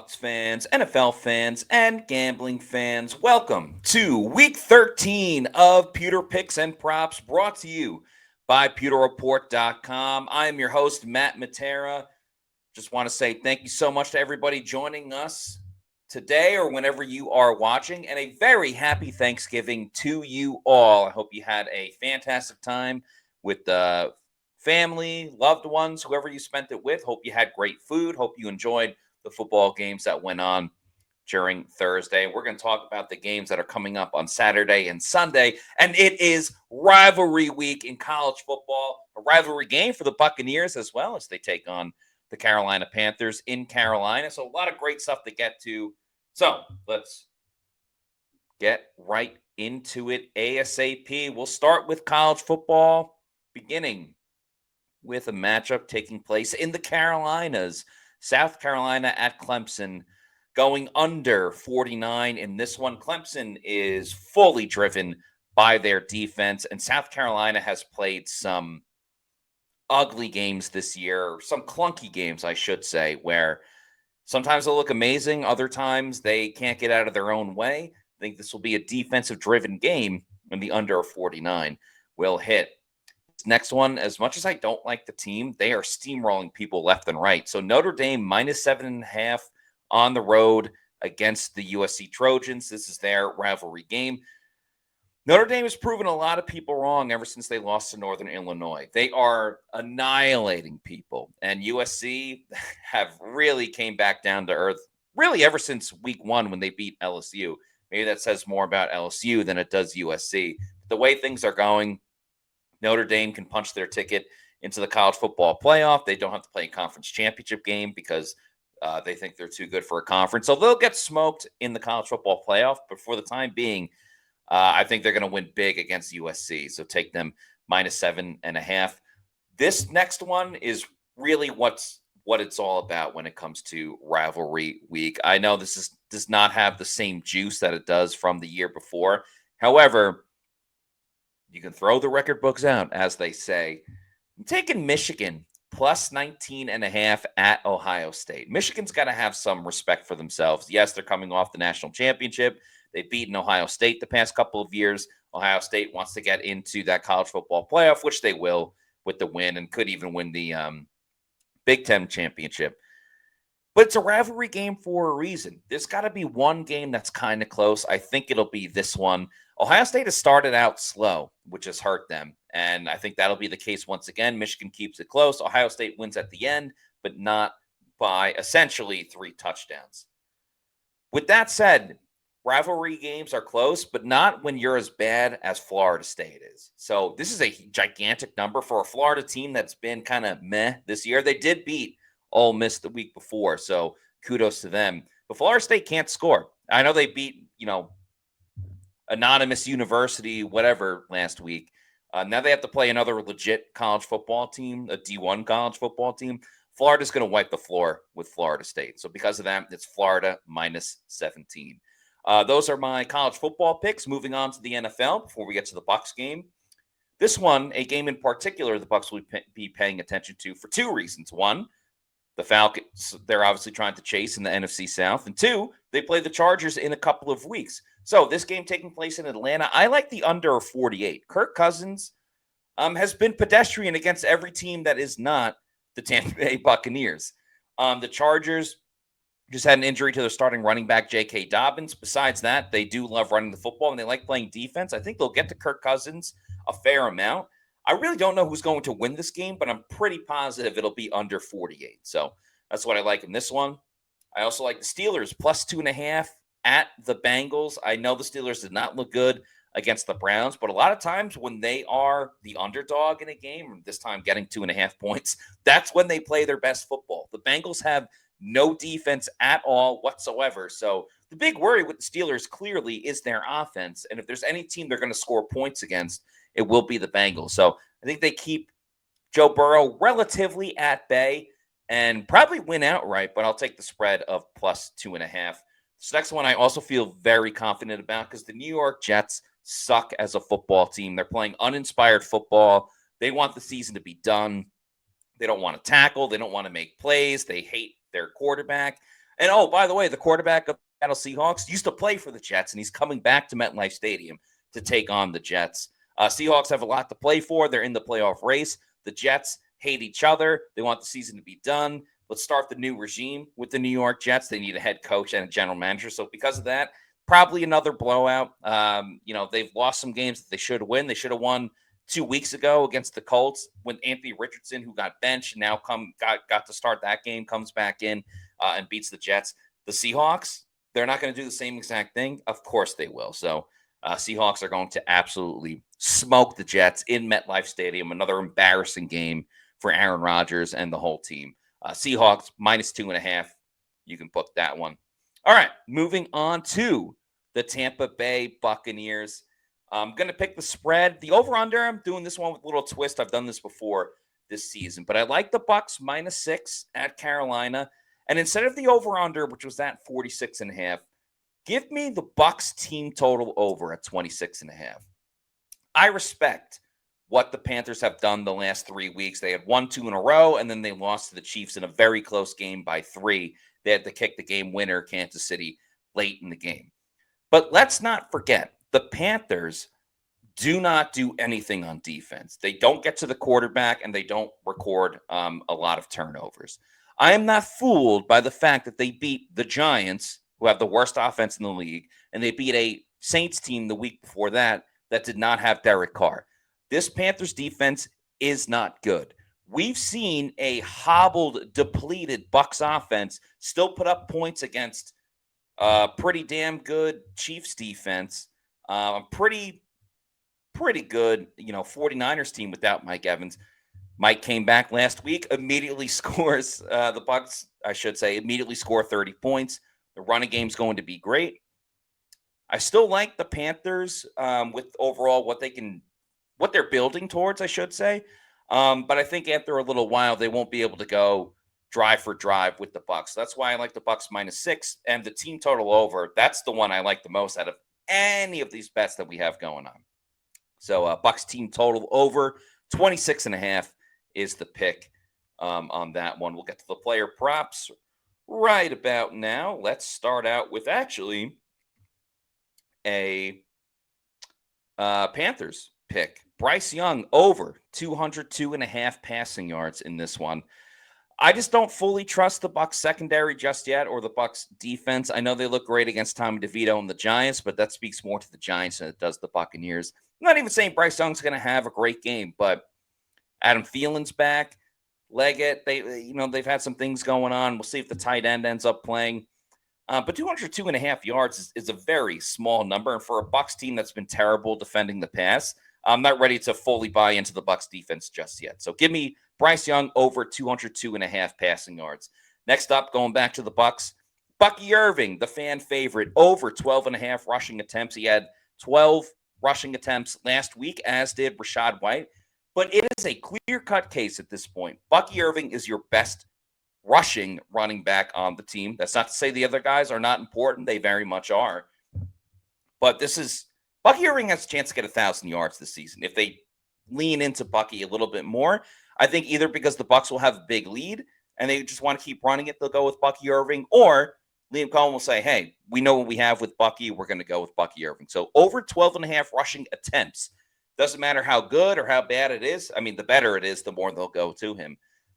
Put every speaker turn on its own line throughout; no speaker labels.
Bucs fans, NFL fans, and gambling fans. Welcome to week 13 of Pewter Picks and Props, brought to you by PewterReport.com. I am your host, Matt Matera. Just want to say thank you so much to everybody joining us today or whenever you are watching, and a very happy Thanksgiving to you all. I hope you had a fantastic time with the family, loved ones, whoever you spent it with. Hope you had great food. Hope you enjoyed the football games that went on during Thursday. We're going to talk about the games that are coming up on Saturday and Sunday, and it is rivalry week in college football. A rivalry game for the Buccaneers as well as they take on the Carolina Panthers in Carolina. So a lot of great stuff to get to. So let's get right into it ASAP. We'll start with college football, beginning with a matchup taking place in the Carolinas. South Carolina at Clemson, going under 49 in this one. Clemson is fully driven by their defense, and South Carolina has played some ugly games this year, some clunky games, I should say, where sometimes they'll look amazing, other times they can't get out of their own way. I think this will be a defensive-driven game, and the under 49 will hit. Next one, as much as I don't like the team, they are steamrolling people left and right. So Notre Dame -7.5 on the road against the USC Trojans. This is their rivalry game. Notre Dame has proven a lot of people wrong ever since they lost to Northern Illinois. They are annihilating people, and USC have really came back down to earth, really ever since week one when they beat LSU. Maybe that says more about LSU than it does USC. The way things are going, Notre Dame can punch their ticket into the college football playoff. They don't have to play a conference championship game because they think they're too good for a conference. So they'll get smoked in the college football playoff. But for the time being, I think they're going to win big against USC. So take them -7.5. This next one is really what it's all about when it comes to rivalry week. I know does not have the same juice that it does from the year before. However, you can throw the record books out, as they say. I'm taking Michigan +19.5 at Ohio State. Michigan's got to have some respect for themselves. Yes, they're coming off the national championship. They've beaten Ohio State the past couple of years. Ohio State wants to get into that college football playoff, which they will with the win, and could even win the Big Ten championship. But it's a rivalry game for a reason. There's got to be one game that's kind of close. I think it'll be this one. Ohio State has started out slow, which has hurt them. And I think that'll be the case once again. Michigan keeps it close. Ohio State wins at the end, but not by essentially 3 touchdowns. With that said, rivalry games are close, but not when you're as bad as Florida State is. So this is a gigantic number for a Florida team that's been kind of meh this year. They did beat Ole Miss the week before, so kudos to them. But Florida State can't score. I know they beat, Anonymous University, whatever, last week. Now they have to play another legit college football team, a D1 college football team. Florida's going to wipe the floor with Florida State. So because of that, it's Florida -17. Those are my college football picks. Moving on to the NFL before we get to the Bucs game. This one, a game in particular, the Bucs will be paying attention to for 2 reasons. One, the Falcons, they're obviously trying to chase in the NFC South. And 2, they play the Chargers in a couple of weeks. So this game taking place in Atlanta, I like the under 48. Kirk Cousins has been pedestrian against every team that is not the Tampa Bay Buccaneers. The Chargers just had an injury to their starting running back, J.K. Dobbins. Besides that, they do love running the football, and they like playing defense. I think they'll get to Kirk Cousins a fair amount. I really don't know who's going to win this game, but I'm pretty positive it'll be under 48. So that's what I like in this one. I also like the Steelers +2.5 at the Bengals. I know the Steelers did not look good against the Browns, but a lot of times when they are the underdog in a game, this time getting 2.5 points, that's when they play their best football. The Bengals have no defense at all whatsoever. So the big worry with the Steelers clearly is their offense. And if there's any team they're going to score points against, it will be the Bengals. So I think they keep Joe Burrow relatively at bay and probably win outright, but I'll take the spread of +2.5. This next one I also feel very confident about because the New York Jets suck as a football team. They're playing uninspired football. They want the season to be done. They don't want to tackle. They don't want to make plays. They hate their quarterback. And oh, by the way, the quarterback of the Seattle Seahawks used to play for the Jets, and he's coming back to MetLife Stadium to take on the Jets. Seahawks have a lot to play for. They're in the playoff race. The Jets hate each other. They want the season to be done. Let's start the new regime with the New York Jets. They need a head coach and a general manager. So because of that, probably another blowout. They've lost some games that they should win. They should have won 2 weeks ago against the Colts when Anthony Richardson, who got benched, now got to start that game, comes back in and beats the Jets. The Seahawks, they're not going to do the same exact thing. Of course they will. So Seahawks are going to absolutely smoke the Jets in MetLife Stadium. Another embarrassing game for Aaron Rodgers and the whole team. Seahawks -2.5. You can book that one. All right, moving on to the Tampa Bay Buccaneers. I'm going to pick the spread. The over-under, I'm doing this one with a little twist. I've done this before this season, but I like the Bucs -6 at Carolina. And instead of the over-under, which was at 46.5, give me the Bucs team total over at 26.5. I respect what the Panthers have done the last 3 weeks. They had won 2 in a row, and then they lost to the Chiefs in a very close game by 3. They had to kick the game winner, Kansas City, late in the game. But let's not forget, the Panthers do not do anything on defense. They don't get to the quarterback, and they don't record a lot of turnovers. I am not fooled by the fact that they beat the Giants, who have the worst offense in the league, and they beat a Saints team the week before that did not have Derek Carr. This Panthers defense is not good. We've seen a hobbled, depleted Bucs offense still put up points against pretty damn good Chiefs defense. Pretty good, 49ers team without Mike Evans. Mike came back last week, immediately scores, the Bucs, I should say, immediately score 30 points. The running game's going to be great. I still like the Panthers with overall what they're building towards, I should say. But I think after a little while, they won't be able to go drive for drive with the Bucs. That's why I like the Bucs -6 and the team total over. That's the one I like the most out of any of these bets that we have going on. So Bucs team total over 26.5 is the pick on that one. We'll get to the player props right about now. Let's start out with actually a Panthers pick. Bryce Young over 202.5 passing yards in this one. I just don't fully trust the Bucs secondary just yet, or the Bucs defense. I know they look great against Tommy DeVito and the Giants, but that speaks more to the Giants than it does the Buccaneers. I'm not even saying Bryce Young's going to have a great game, but Adam Thielen's back. Leggett, they've had some things going on. We'll see if the tight end ends up playing. But 202.5 yards is a very small number. And for a Bucs team that's been terrible defending the pass, I'm not ready to fully buy into the Bucs defense just yet. So give me Bryce Young over 202.5 passing yards. Next up, going back to the Bucs, Bucky Irving, the fan favorite, over 12.5 rushing attempts. He had 12 rushing attempts last week, as did Rachaad White. But it is a clear-cut case at this point. Bucky Irving is your best rushing running back on the team. That's not to say the other guys are not important. They very much are. But Bucky Irving has a chance to get 1,000 yards this season. If they lean into Bucky a little bit more, I think either because the Bucs will have a big lead and they just want to keep running it, they'll go with Bucky Irving, or Liam Cohen will say, hey, we know what we have with Bucky. We're going to go with Bucky Irving. So over 12.5 rushing attempts. Doesn't matter how good or how bad it is. I mean, the better it is, the more they'll go to him.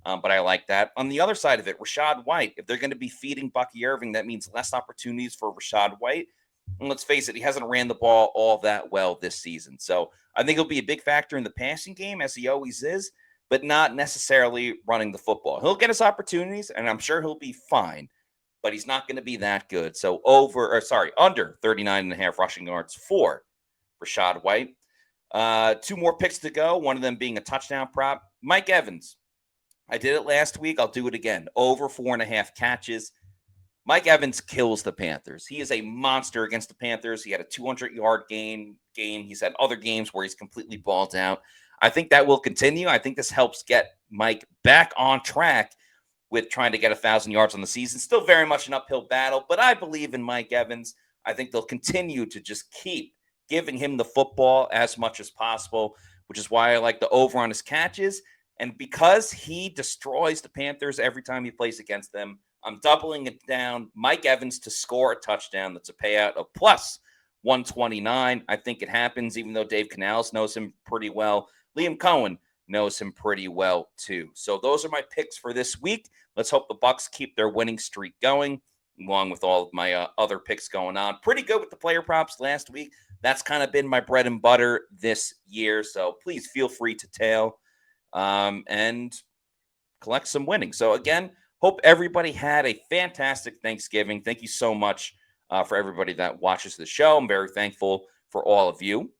But I like that. On the other side of it, Rachaad White, if they're going to be feeding Bucky Irving, that means less opportunities for Rachaad White. And let's face it, he hasn't ran the ball all that well this season. So I think he'll be a big factor in the passing game, as he always is, but not necessarily running the football. He'll get his opportunities, and I'm sure he'll be fine, but he's not going to be that good. So under 39.5 rushing yards for Rachaad White. 2 more picks to go, one of them being a touchdown prop. Mike Evans. I did it last week. I'll do it again. Over 4.5 catches. Mike Evans kills the Panthers. He is a monster against the Panthers. He had a 200-yard game. He's had other games where he's completely balled out. I think that will continue. I think this helps get Mike back on track with trying to get 1,000 yards on the season. Still very much an uphill battle, but I believe in Mike Evans. I think they'll continue to just keep giving him the football as much as possible, which is why I like the over on his catches. And because he destroys the Panthers every time he plays against them, I'm doubling it down. Mike Evans to score a touchdown. That's a payout of plus 129. I think it happens, even though Dave Canales knows him pretty well. Liam Cohen knows him pretty well, too. So those are my picks for this week. Let's hope the Bucs keep their winning streak going, along with all of my other picks going on. Pretty good with the player props last week. That's kind of been my bread and butter this year. So please feel free to tail and collect some winnings. So again, hope everybody had a fantastic Thanksgiving. Thank you so much for everybody that watches the show. I'm very thankful for all of you.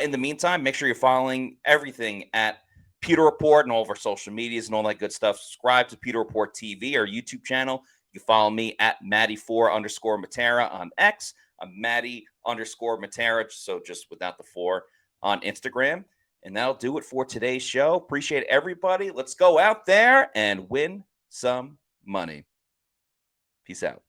In the meantime, make sure you're following everything at Pewter Report and all of our social medias and all that good stuff. Subscribe to Pewter Report TV, our YouTube channel. You can follow me at Matty4_Matera on X. I'm Matty_Matera, so just without the 4 on Instagram. And that'll do it for today's show. Appreciate everybody. Let's go out there and win some money. Peace out.